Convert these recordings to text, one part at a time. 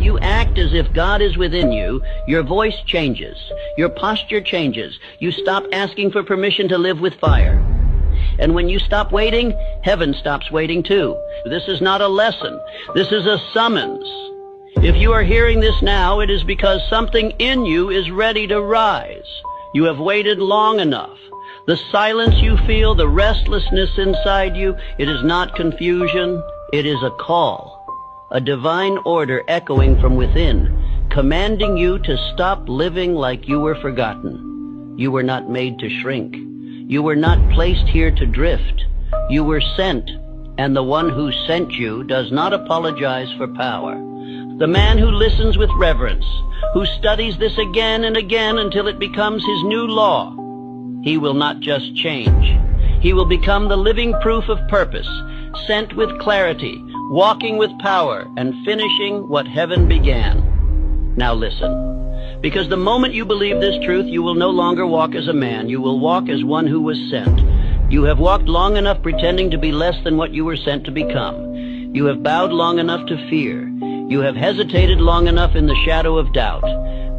you act as if God is within you, your voice changes, your posture changes. You stop asking for permission to live with fire. And when you stop waiting, heaven stops waiting too. This is not a lesson. This is a summons. If you are hearing this now, it is because something in you is ready to rise. You have waited long enough. The silence you feel, the restlessness inside you, it is not confusion. It is a call, a divine order echoing from within, commanding you to stop living like you were forgotten. You were not made to shrink. You were not placed here to drift. You were sent, and the one who sent you does not apologize for power. The man who listens with reverence, who studies this again and again until it becomes his new law, he will not just change. He will become the living proof of purpose, sent with clarity, walking with power, and finishing what heaven began. Now listen, because the moment you believe this truth, you will no longer walk as a man. You will walk as one who was sent. You have walked long enough pretending to be less than what you were sent to become. You have bowed long enough to fear. You have hesitated long enough in the shadow of doubt.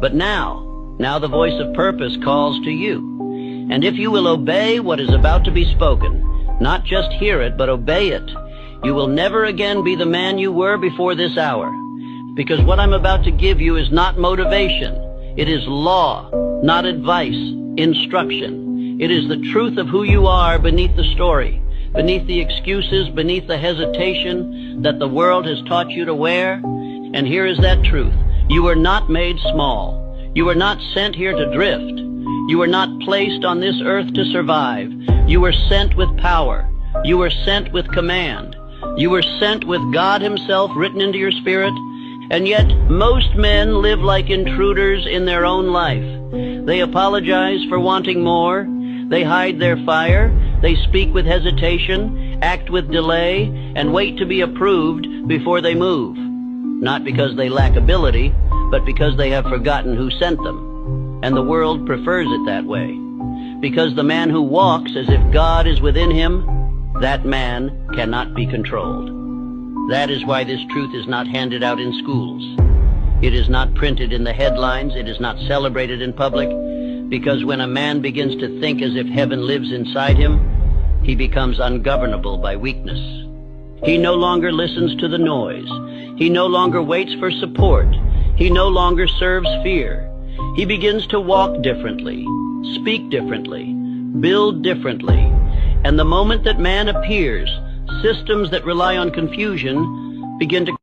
But now the voice of purpose calls to you. And if you will obey what is about to be spoken, not just hear it, but obey it, you will never again be the man you were before this hour. Because what I'm about to give you is not motivation. It is law, not advice, instruction. It is the truth of who you are beneath the story, beneath the excuses, beneath the hesitation that the world has taught you to wear. And here is that truth. You were not made small. You were not sent here to drift. You were not placed on this earth to survive. You were sent with power. You were sent with command. You were sent with God Himself written into your spirit. And yet, most men live like intruders in their own life. They apologize for wanting more. They hide their fire. They speak with hesitation, act with delay, and wait to be approved before they move. Not because they lack ability, but because they have forgotten who sent them. And the world prefers it that way. Because the man who walks as if God is within him, that man cannot be controlled. That is why this truth is not handed out in schools. It is not printed in the headlines. It is not celebrated in public. Because when a man begins to think as if heaven lives inside him, he becomes ungovernable by weakness. He no longer listens to the noise. He no longer waits for support. He no longer serves fear. He begins to walk differently, speak differently, build differently. And the moment that man appears, systems that rely on confusion begin to